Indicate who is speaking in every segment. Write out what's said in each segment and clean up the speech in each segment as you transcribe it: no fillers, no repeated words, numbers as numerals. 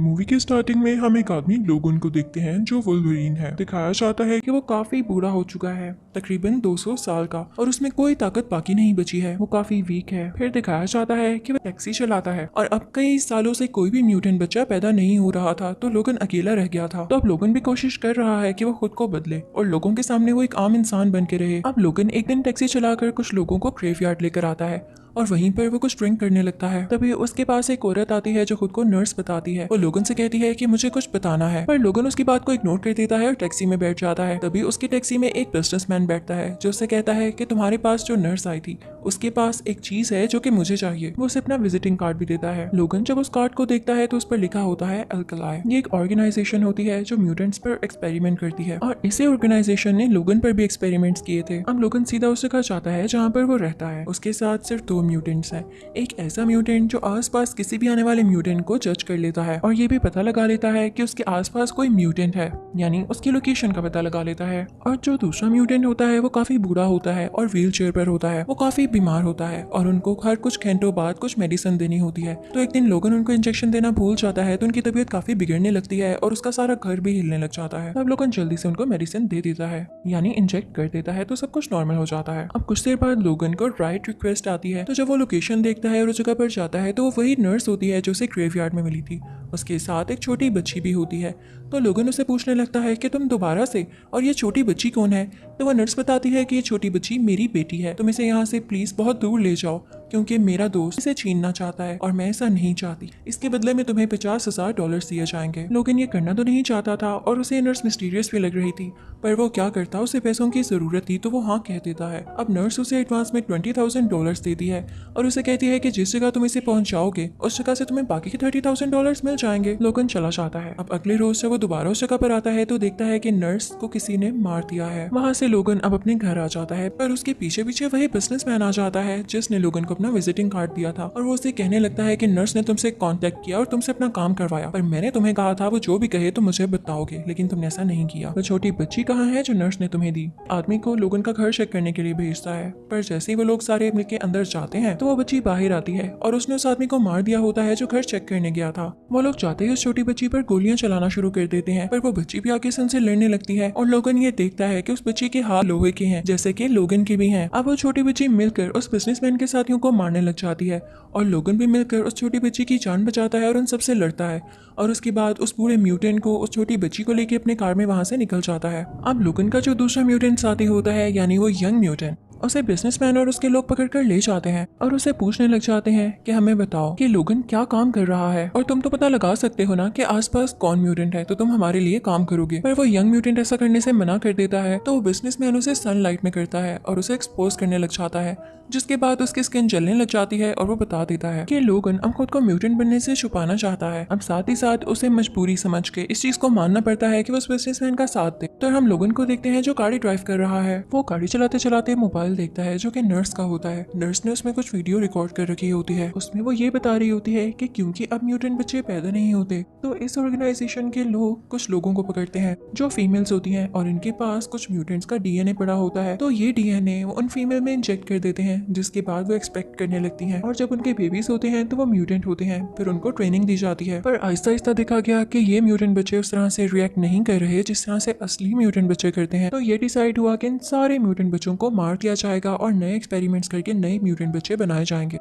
Speaker 1: Movie के starting में हम एक आदमी लोगन को देखते हैं जो वुल्वरीन है। दिखाया जाता है कि वो काफी बूढ़ा हो चुका है, तकरीबन 200 साल का, और उसमें कोई ताकत बाकी नहीं बची है। वो काफी वीक है। फिर दिखाया जाता है कि वो टैक्सी चलाता है और अब कई सालों से कोई भी म्यूटेंट बच्चा पैदा नहीं हो रहा था, तो लोगन अकेला रह गया था। तो अब लोगन भी कोशिश कर रहा है कि वो खुद को बदले और लोगों के सामने वो एक आम इंसान बन के रहे। अब लोगन एक दिन टैक्सी चलाकर कुछ लोगों को ग्रेवयार्ड लेकर आता है और वहीं पर वो कुछ ड्रिंक करने लगता है। तभी उसके पास एक औरत आती है जो खुद को नर्स बताती है। वो लोगन से कहती है कि मुझे कुछ बताना है, पर लोगन उसकी बात को इग्नोर कर देता है और टैक्सी में बैठ जाता है। तभी उसकी टैक्सी में एक बिजनेसमैन बैठता है जो उससे कहता है कि तुम्हारे पास जो नर्स आई थी उसके पास एक चीज है जो कि मुझे चाहिए। वो उसे अपना विजिटिंग कार्ड भी देता है। लोगन जब उस कार्ड को देखता है तो उस पर लिखा होता है अल्कलाई। ये एक ऑर्गेनाइजेशन होती है जो म्यूटेंट्स पर एक्सपेरिमेंट करती है और इसी ऑर्गेनाइजेशन ने लोगन पर भी एक्सपेरिमेंट्स किए थे। अब लोगन सीधा उस जगह जाता है जहाँ पर वो रहता है। उसके साथ सिर्फ 2 म्यूटेंट्स हैं। एक ऐसा म्यूटेंट जो आसपास किसी भी आने वाले म्यूटेंट को जज कर लेता है और ये भी पता लगा लेता है कि उसके आसपास कोई म्यूटेंट है, यानी उसकी लोकेशन का पता लगा लेता है। और जो दूसरा म्यूटेंट होता है वो काफी बूढ़ा होता है और व्हील चेयर पर होता है। वो काफी बीमार होता है और उनको हर कुछ घंटों बाद कुछ मेडिसिन देनी होती है। तो एक दिन लोगन उनको इंजेक्शन देना भूल जाता है तो उनकी तबीयत काफी बिगड़ने लगती है और उसका सारा घर भी हिलने लग जाता है। तब लोगन जल्दी से उनको मेडिसिन दे देता है, यानी इंजेक्ट कर देता है, तो सब कुछ नॉर्मल हो जाता है। अब कुछ देर बाद लोगन को राइट रिक्वेस्ट आती है। तो जब वो लोकेशन देखता है और उस जगह पर जाता है तो वो वही नर्स होती है जो उसे ग्रेवयार्ड में मिली थी। उसके साथ एक छोटी बच्ची भी होती है। तो लोगन उसे पूछने लगता है कि तुम दोबारा से, और ये छोटी बच्ची कौन है? तो वह नर्स बताती है कि ये छोटी बच्ची मेरी बेटी है, तुम इसे यहाँ से प्लीज बहुत दूर ले जाओ क्योंकि मेरा दोस्त इसे छीनना चाहता है और मैं ऐसा नहीं चाहती। इसके बदले में तुम्हें $50,000 दिए जाएंगे। लोगन ये करना तो नहीं चाहता था और उसे नर्स मिस्टीरियस भी लग रही थी, पर वो क्या करता, उसे पैसों की जरूरत थी तो वो हाँ कह देता है। अब नर्स उसे एडवांस में $20,000 देती है और उसे कहती है कि जिस जगह तुम इसे पहुंचाओगे उस जगह से तुम्हें बाकी के $30,000 मिल जाएंगे। लोगन चला जाता है। अब अगले रोज जब वो दोबारा उस जगह पर आता है तो देखता है कि नर्स को किसी ने मार दिया है। वहाँ से लोगन अब अपने घर आ जाता है, पर उसके पीछे पीछे वही बिजनेसमैन आ जाता है जिसने लोगन को अपना विजिटिंग कार्ड दिया था और वो उसे कहने लगता है कि नर्स ने तुमसे कांटेक्ट किया और तुमसे अपना काम करवाया, पर मैंने तुम्हें कहा था वो जो भी कहे तुम मुझे बताओगे, लेकिन तुमने ऐसा नहीं किया। वो छोटी बच्ची कहाँ है जो नर्स ने तुम्हें दी? आदमी को लोगन का घर चेक करने के लिए भेजता है, पर जैसे ही वो लोग सारे मिलकर अंदर जाते हैं तो वो बच्ची बाहर आती है और उसने उस आदमी को मार दिया होता है जो घर चेक करने गया था। वो लोग जाते ही उस छोटी बच्ची पर गोलियां चलाना शुरू कर देते हैं, पर वो बच्ची भी आगे से उनसे लड़ने लगती है और लोगन ये देखता है कि उस बच्ची के हाथ लोहे के हैं जैसे कि लोगन के भी हैं। अब वो छोटी बच्ची मिलकर उस बिजनेसमैन के साथियों को मारने लग जाती है और लोगन भी मिलकर उस छोटी बच्ची की जान बचाता है और उन सबसे लड़ता है और उसके बाद उस पूरे म्यूटेंट को उस छोटी बच्ची को लेकर अपने कार में वहां से निकल जाता है। अब लोगन का जो दूसरा म्यूटेंट साथी होता है, यानी वो यंग म्यूटेंट, उसे बिजनेसमैन और उसके लोग पकड़कर ले जाते हैं और उसे पूछने लग जाते हैं कि हमें बताओ कि लोगन क्या काम कर रहा है और तुम तो पता लगा सकते हो ना कि आसपास कौन म्यूटेंट है, तो तुम हमारे लिए काम करोगे। पर वो यंग म्यूटेंट ऐसा करने से मना कर देता है, तो वो बिजनेसमैन उसे सनलाइट में करता है और उसे एक्सपोज करने लग जाता है, जिसके बाद उसकी स्किन जलने लग जाती है और वो बता देता है कि लोगन अब खुद को म्यूटेंट बनने से छुपाना चाहता है। अब साथ ही साथ उसे मजबूरी समझ के इस चीज को मानना पड़ता है कि वो उस बिजनेसमैन का साथ दे। तो हम लोगन को देखते हैं जो गाड़ी ड्राइव कर रहा है। वो गाड़ी चलाते चलाते मोबाइल देखता है जो कि नर्स का होता है। नर्स ने उसमें कुछ वीडियो रिकॉर्ड कर रखी होती है। उसमें वो ये बता रही होती है कि क्योंकि अब म्यूटेंट बच्चे पैदा नहीं होते तो इस ऑर्गेनाइजेशन के लोग कुछ लोगों को पकड़ते हैं जो फीमेल्स होती हैं और इनके पास कुछ म्यूटेंट्स का डीएनए पड़ा होता है। तो ये डीएनए वो उन फीमेल में इंजेक्ट कर देते हैं, जिसके बाद वो एक्सपेक्ट करने लगती हैं और जब उनके बेबीज होते हैं तो वो म्यूटेंट होते हैं। फिर उनको ट्रेनिंग दी जाती है, पर आहिस्ता आहिस्ता देखा गया कि ये म्यूटेंट बच्चे उस तरह से रिएक्ट नहीं कर रहे जिस तरह से असली म्यूटेंट बच्चे करते हैं। तो ये डिसाइड हुआ कि इन सारे म्यूटेंट बच्चों को मार दिया जाएगा और नए एक्सपेरिमेंट्स करके नए म्यूटेंट बच्चे बनाए जाएंगे।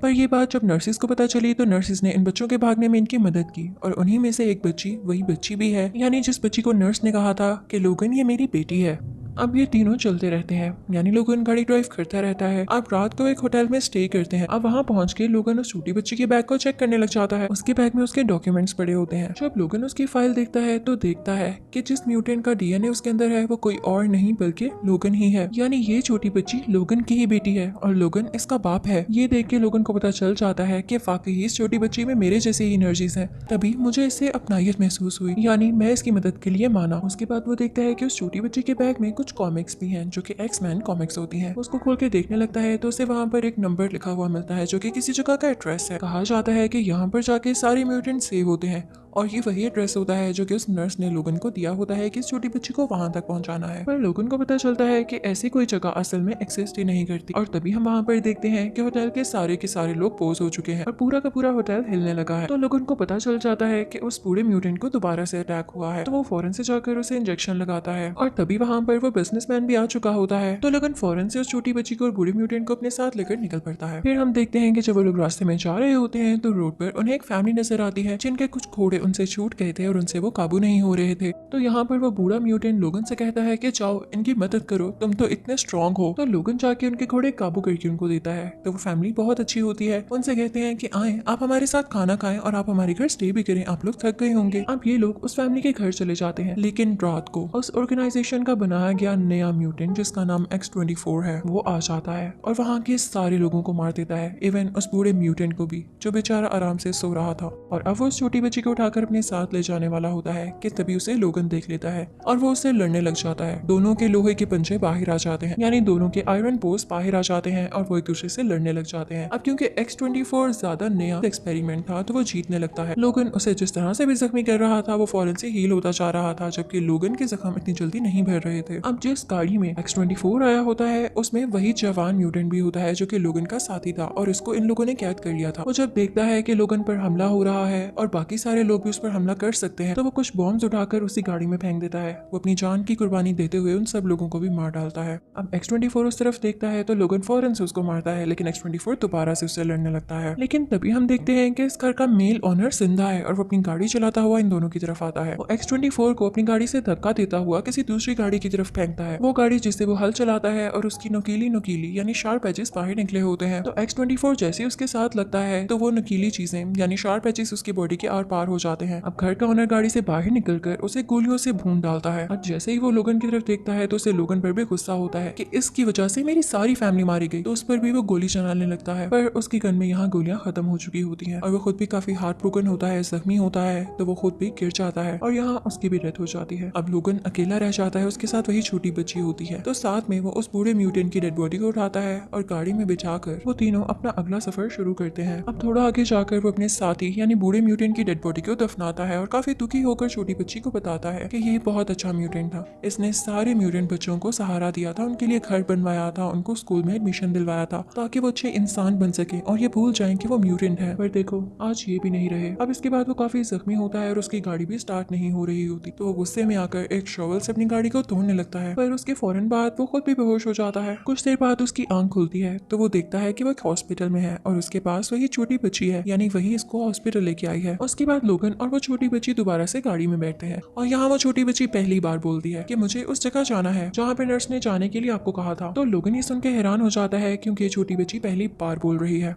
Speaker 1: पर ये बात जब नर्सिस को पता चली तो नर्सिस ने इन बच्चों के भागने में इनकी मदद की और उन्हीं में से एक बच्ची वही बच्ची भी है, यानी जिस बच्ची को नर्स ने कहा था कि लोगन ये मेरी बेटी है। अब ये तीनों चलते रहते हैं, यानी लोगन गाड़ी ड्राइव करता रहता है। अब रात को एक होटल में स्टे करते हैं। अब वहाँ पहुंच के लोगन उस छोटी बच्ची के बैग को चेक करने लग जाता है। उसके बैग में उसके डॉक्यूमेंट्स पड़े होते हैं। जब लोगन उसकी फाइल देखता है तो देखता है कि जिस म्यूटेंट का डीएनए उसके अंदर है वो कोई और नहीं बल्कि लोगन ही है, यानी ये छोटी बच्ची लोगन की ही बेटी है और लोगन इसका बाप है। ये देख के लोगन को पता चल जाता है कि वाकई इस छोटी बच्ची में मेरे जैसी ही एनर्जीज है, तभी मुझे इससे अपनायत महसूस हुई, यानी मैं इसकी मदद के लिए माना। उसके बाद वो देखता है कि उस छोटी बच्ची के बैग में कुछ कॉमिक्स भी हैं जो कि एक्स-मैन कॉमिक्स होती हैं। उसको खोल के देखने लगता है तो उसे वहाँ पर एक नंबर लिखा हुआ मिलता है जो कि किसी जगह का एड्रेस है। कहा जाता है कि यहाँ पर जाके सारे म्यूटेंट सेव होते हैं और ये वही एड्रेस होता है जो कि उस नर्स ने लोगन को दिया होता है कि इस छोटी बच्ची को वहां तक पहुंचाना है। पर लोगन को पता चलता है कि ऐसी कोई जगह असल में एक्सिस्ट ही नहीं करती और तभी हम वहां पर देखते हैं कि होटल के सारे लोग पोज हो चुके हैं और पूरा का पूरा होटल हिलने लगा है। तो लोगन को पता चल जाता है कि उस पूरे म्यूटेंट को दोबारा से अटैक हुआ है। तो वो फौरन से जाकर उसे इंजेक्शन लगाता है और तभी वहां पर वो बिजनेसमैन भी आ चुका होता है। तो लोगन फौरन से उस छोटी बच्ची को और बूढ़े म्यूटेंट को अपने साथ लेकर निकल पड़ता है। फिर हम देखते हैं कि जब वो लोग रास्ते में जा रहे होते हैं तो रोड पर उन्हें एक फैमिली नजर आती है जिनके कुछ घोड़े उनसे छूट गए थे और उनसे वो काबू नहीं हो रहे थे। तो यहाँ पर वो बूढ़ा म्यूटेंट लोगन से कहता है कि जाओ इनकी मदद करो, तुम तो इतने स्ट्रांग हो। तो लोगन जाके उनके घोड़े काबू करके उनको देता है। तो वो फैमिली बहुत अच्छी होती है, उनसे कहते हैं कि आए आप हमारे साथ खाना खाएं और आप हमारे घर स्टे भी करें, आप लोग थक गए होंगे। अब ये लोग उस फैमिली के घर चले जाते हैं। लेकिन रात को उस ऑर्गेनाइजेशन का बनाया गया नया म्यूटेंट जिसका नाम X-24 है वो आ जाता है और वहाँ के सारे लोगों को मार देता है, इवन उस बूढ़े म्यूटेंट को भी जो बेचारा आराम से सो रहा था। और अब वो उस छोटी बच्ची को उठाकर अपने साथ ले जाने वाला होता है कि तभी उसे लोगन देख लेता है और वो उससे लड़ने लग जाता है। दोनों के लोहे के पंजे बाहर आ जाते हैं, यानी दोनों के आयरन पोस्ट बाहर आ जाते हैं और वो एक दूसरे से लड़ने लग जाते हैं। अब क्योंकि X-24 ज्यादा नया एक्सपेरिमेंट था तो वो जीतने लगता है। लोगन उसे जिस तरह से भी जख्मी कर रहा था वो फौरन से हील होता जा रहा था, जबकि लोगन के जख्म इतनी जल्दी नहीं भर रहे थे। अब जिस गाड़ी में X-24 आया होता है उसमें वही जवान म्यूटेंट भी होता है जो कि लोगन का साथी था और इसको इन लोगों ने कैद कर लिया था। वो जब देखता है कि लोगन पर हमला हो रहा है और बाकी सारे लोग भी उस पर हमला कर सकते हैं तो वो कुछ बॉम्ब्स उठाकर उसी गाड़ी में फेंक देता है। वो अपनी जान की कुर्बानी देते हुए उन सब लोगों को भी मार डालता है। अब X-24 उस तरफ देखता है तो लोगन फौरन से उसको मारता है, लेकिन X-24 दोबारा से उससे लड़ने लगता है। लेकिन तभी हम देखते हैं कि इस घर का मेल ओनर जिंदा है और वो अपनी गाड़ी चलाता हुआ इन दोनों की तरफ आता है। वो X-24 को अपनी गाड़ी से धक्का देता हुआ किसी दूसरी गाड़ी की तरफ फेंकता है, वो गाड़ी जिससे वो हल चलाता है और उसकी नुकीली यानी शार्प एजेस बाहर निकले होते हैं। तो X-24 जैसे उसके साथ लगता है तो वो नुकीली चीजें यानी शार्प एजेस उसकी बॉडी के आर पार हो जाते हैं। अब घर का ओनर गाड़ी से बाहर निकलकर उसे गोलियों से भून डालता है और जैसे ही वो लोगन की तरफ देखता है तो उसे लोगन पर भी गुस्सा होता है कि इसकी वजह से मेरी सारी फैमिली मारी गई। तो उस पर भी वो गोली चलाने लगता है, पर उसकी गन में यहाँ गोलियां खत्म हो चुकी होती हैं और वो खुद भी काफी हार्ट ब्रोकन होता है, जख्मी होता है। तो वो खुद भी गिर जाता है और यहाँ उसकी भी डेथ हो जाती है। अब लोगन अकेला रह जाता है, उसके साथ वही छोटी बच्ची होती है। तो साथ में वो उस बूढ़े म्यूटेंट की डेड बॉडी को उठाता है और गाड़ी में बिठाकर वो तीनों अपना अगला सफर शुरू करते हैं। अब थोड़ा आगे जाकर वो अपने साथी यानी बूढ़े म्यूटेंट की डेड बॉडी को दफनाता है और काफी दुखी होकर छोटी बच्ची को बताता है कि ये बहुत अच्छा म्यूटेंट था, इसने सारे म्यूटेंट बच्चों को सहारा दिया था, उनके लिए घर बनवाया था, उनको स्कूल में एडमिशन दिलवाया था ताकि वो अच्छे इंसान बन सके और ये भूल जाएं कि वो म्यूटेंट है। पर देखो आज ये भी नहीं रहे। अब इसके बाद वो काफी जख्मी होता है और उसकी गाड़ी भी स्टार्ट नहीं हो रही होती। तो वो गुस्से में आकर एक शॉवल से अपनी गाड़ी को तोड़ने लगता है, पर उसके फौरन बाद वो खुद भी बेहोश हो जाता है। कुछ देर बाद उसकी आंख खुलती है तो वो देखता है कि वो एक हॉस्पिटल में है और उसके पास वही छोटी बच्ची है, यानी वही इसको हॉस्पिटल लेके आई है। उसके बाद लोगन और वो छोटी बच्ची दोबारा से गाड़ी में बैठते हैं और यहाँ वो छोटी बच्ची पहली बार बोलती है कि मुझे उस जगह जाना है जहाँ पे नर्स ने जाने के लिए आपको कहा था। तो लोगन ये सुन के हैरान हो जाता है क्योंकि ये छोटी बच्ची पहली बार बोल रही है।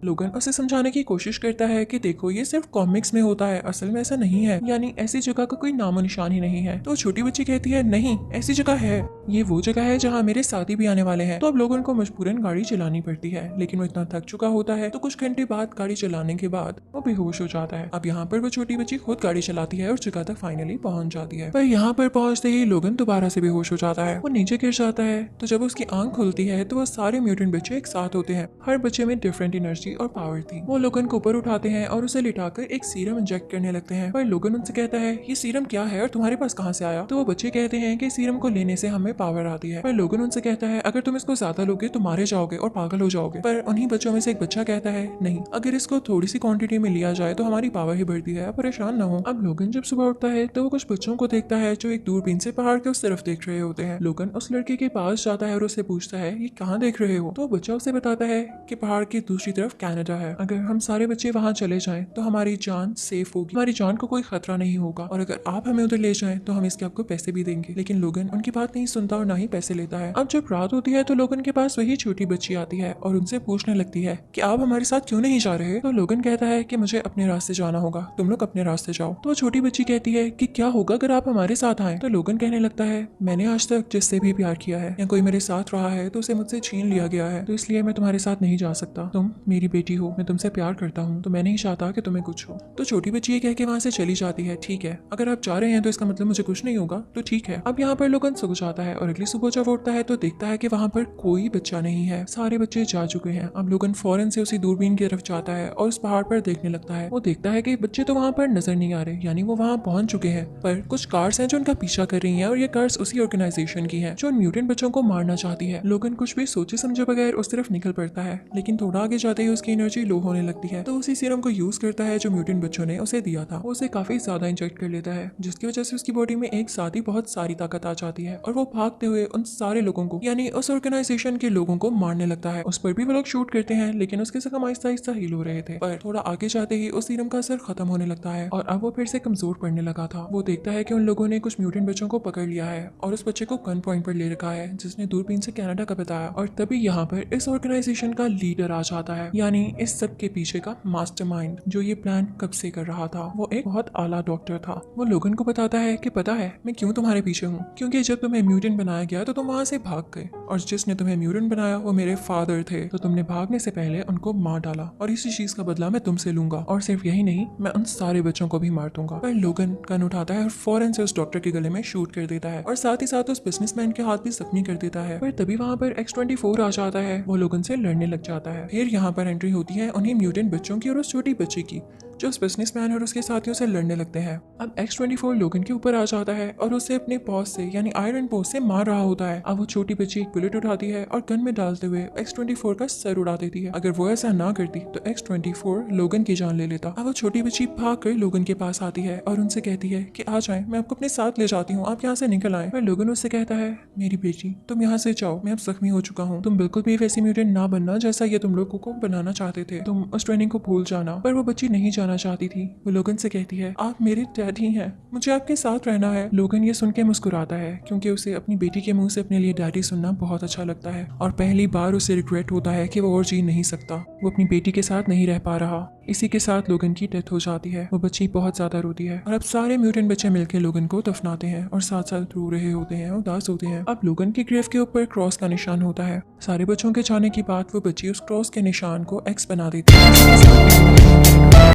Speaker 1: लोगन उसे समझाने की कोशिश करता है कि देखो ये सिर्फ कॉमिक्स में होता है, असल में ऐसा नहीं है, यानी ऐसी जगह का कोई नामो निशान ही नहीं है। तो छोटी बच्ची कहती है नहीं ऐसी जगह है, ये वो जगह है जहाँ मेरे साथी भी आने वाले हैं। तो अब लोगन को मजबूरन गाड़ी चलानी पड़ती है, लेकिन वो इतना थक चुका होता है तो कुछ घंटे बाद गाड़ी चलाने के बाद वो बेहोश हो जाता है। अब यहाँ पर वो छोटी बच्ची खुद गाड़ी चलाती है और जगह तक फाइनली पहुंच जाती है, पर यहाँ पर पहुंचते ही लोगन दोबारा से बेहोश हो जाता है, वो नीचे गिर जाता है। तो जब उसकी आंख खुलती है तो वो सारे म्यूटेंट बच्चे एक साथ होते हैं, हर बच्चे में डिफरेंट एनर्जी और पावर थी। वो लोगन को ऊपर उठाते हैं और उसे लिटाकर एक सीरम इंजेक्ट करने लगते हैं, पर लोगन उनसे कहता है ये सीरम क्या है और तुम्हारे पास कहाँ से आया। तो वो बच्चे कहते हैं कि सीरम को लेने से हमें पावर आती है, पर लोगन उनसे कहता है अगर तुम इसको ज्यादा लोगे तो मारे जाओगे और पागल हो जाओगे। पर उन्हीं बच्चों में से एक बच्चा कहता है नहीं, अगर इसको थोड़ी सी क्वांटिटी में लिया जाए तो हमारी पावर ही बढ़ती है, परेशान न हो। अब लोगन जब सुबह उठता है तो वो कुछ बच्चों को देखता है जो एक दूरबीन से पहाड़ के उस तरफ देख रहे होते हैं। लोगन उस लड़के के पास जाता है और उससे पूछता है ये कहाँ देख रहे हो। तो बच्चा उसे बताता है कि पहाड़ की दूसरी तरफ कनाडा है, अगर हम सारे बच्चे वहाँ चले जाएं तो हमारी जान सेफ होगी, हमारी जान को कोई खतरा नहीं होगा, और अगर आप हमें उधर ले जाएं तो हम इसके आपको पैसे भी देंगे। लेकिन लोगन उनकी बात नहीं सुनता और ना ही पैसे लेता है। अब जब रात होती है तो लोगन के पास वही छोटी बच्ची आती है और उनसे पूछने लगती है कि आप हमारे साथ क्यों नहीं जा रहे। तो लोगन कहता है कि मुझे अपने रास्ते जाना होगा, तुम लोग अपने रास्ते जाओ। तो छोटी बच्ची कहती है कि क्या होगा अगर आप हमारे साथ आए। तो लोगन कहने लगता है मैंने आज तक जिससे भी प्यार किया है या कोई मेरे साथ रहा है तो उसे मुझसे छीन लिया गया है, तो इसलिए मैं तुम्हारे साथ नहीं जा सकता, तुम मेरी बेटी हो, मैं तुमसे प्यार करता हूँ, तो मैं नहीं चाहता कि तुम्हें कुछ हो। तो छोटी बच्ची ये कह के वहाँ से चली जाती है। ठीक है, अगर आप जा रहे हैं तो इसका मतलब मुझे कुछ नहीं होगा, तो ठीक है। अब यहाँ पर लोगन सो जाता है और अगली सुबह जब उठता है तो देखता है कि वहाँ पर कोई बच्चा नहीं है, सारे बच्चे जा चुके हैं। अब लोगन फौरन से उसी दूरबीन की तरफ जाता है और उस पहाड़ पर देखने लगता है। वो देखता है कि बच्चे तो वहाँ पर नजर नहीं आ रहे, यानी वो वहाँ पहुंच चुके हैं। पर कुछ कार्स हैं जो उनका पीछा कर रही हैं और ये कार्स उसी ऑर्गेनाइजेशन की हैं जो उन म्यूटेंट बच्चों को मारना चाहती है। लोगन कुछ भी सोचे समझे बगैर उस तरफ निकल पड़ता है, लेकिन थोड़ा आगे जाते ही उसकी एनर्जी लो होने लगती है। तो उसी सीरम को यूज करता है जो म्यूटेंट बच्चों ने उसे दिया था। वो उसे काफी ज्यादा इंजेक्ट कर लेता है, जिसकी वजह से उसकी बॉडी में एक साथ ही बहुत सारी ताकत आ जाती है और वो भागते हुए उन सारे लोगों को, यानी उस ऑर्गेनाइजेशन के लोगों को मारने लगता है। उस पर भी वो लोग शूट करते हैं, लेकिन उसके जख्म आहिस्ता आहिस्ता हील हो रहे थे। पर थोड़ा आगे जाते ही उस सीरम का असर खत्म होने लगता है और अब वो फिर से कमजोर पड़ने लगा था। वो देखता है कि उन लोगों ने कुछ म्यूटेंट बच्चों को पकड़ लिया है और उस बच्चे को गन पॉइंट पर ले रखा है जिसने दूरबीन से कनाडा का बताया। और तभी यहाँ पर इस ऑर्गेनाइजेशन का लीडर आ जाता है, यानी इस सब के पीछे का मास्टरमाइंड जो ये प्लान कब से कर रहा था। वो एक बहुत आला डॉक्टर था। वो लोगन को बताता है कि पता है मैं क्यों तुम्हारे पीछे हूँ, क्योंकि जब तुम्हें म्यूटेंट बनाया गया तो तुम वहां से भाग गए और जिसने तुम्हें म्यूटेंट बनाया वो मेरे फादर थे, तो तुमने भागने से पहले उनको मार डाला और इसी चीज का बदला मैं तुमसे लूंगा। और सिर्फ यही नहीं, मैं उन सारे बच्चों को भी मार दूंगा। पर लोगन गन उठाता है और फौरन से उस डॉक्टर के गले में शूट कर देता है और साथ ही साथ उस बिजनेसमैन के हाथ भी जख्मी कर देता है। पर तभी वहाँ पर X-24 आ जाता है। वो लोगन से लड़ने लग जाता है। फिर यहाँ पर एंट्री होती है उन्हीं म्यूटेंट बच्चों की और उस छोटी बच्ची की जो उस बिजनेसमैन और उसके साथियों से लड़ने लगते हैं। अब X-24 लोगन के ऊपर आ जाता है और उसे अपने पॉस से, यानी आयरन पॉस से मार रहा होता है। अब वो छोटी बच्ची एक बुलेट उठाती है और गन में डालते हुए X-24 का सर उड़ा देती है। अगर वो ऐसा ना करती तो X-24 लोगन की जान ले लेता। अब वो छोटी बच्ची भाग कर लोगन के पास आती है और उनसे कहती है कि आ जाएं, मैं आपको अपने साथ ले जाती हूँ, आप यहाँ से निकल आए। पर लोगन उससे कहता है, मेरी बेटी तुम यहाँ से जाओ, मैं अब जख्मी हो चुका हूँ, तुम बिल्कुल भी वैसी म्यूटेंट ना बनना जैसा ये तुम लोगों को बनाना चाहते थे, तुम उस ट्रेनिंग को भूल जाना। पर वो बच्ची नहीं जाना चाहती थी। वो लोगन से कहती है, आप मेरे डैडी हैं, मुझे आपके साथ रहना है। लोगन ये सुन के मुस्कुराता है क्योंकि उसे अपनी बेटी के मुंह से अपने लिए डैडी सुनना बहुत अच्छा लगता है और पहली बार उसे रिग्रेट होता है कि वो और जी नहीं सकता, वो अपनी बेटी के साथ नहीं रह पा रहा। इसी के साथ लोगन की डेथ हो जाती है। वो बच्ची बहुत ज्यादा रोती है और अब सारे म्यूटेंट बच्चे मिलकर लोगन को दफनाते हैं और साथ साथ रो रहे होते हैं, उदास होते हैं। अब लोगन की ग्रेव के ऊपर क्रॉस का निशान होता है। सारे बच्चों के जाने के बाद वो बच्ची उस क्रॉस के निशान को एक्स बना देती है।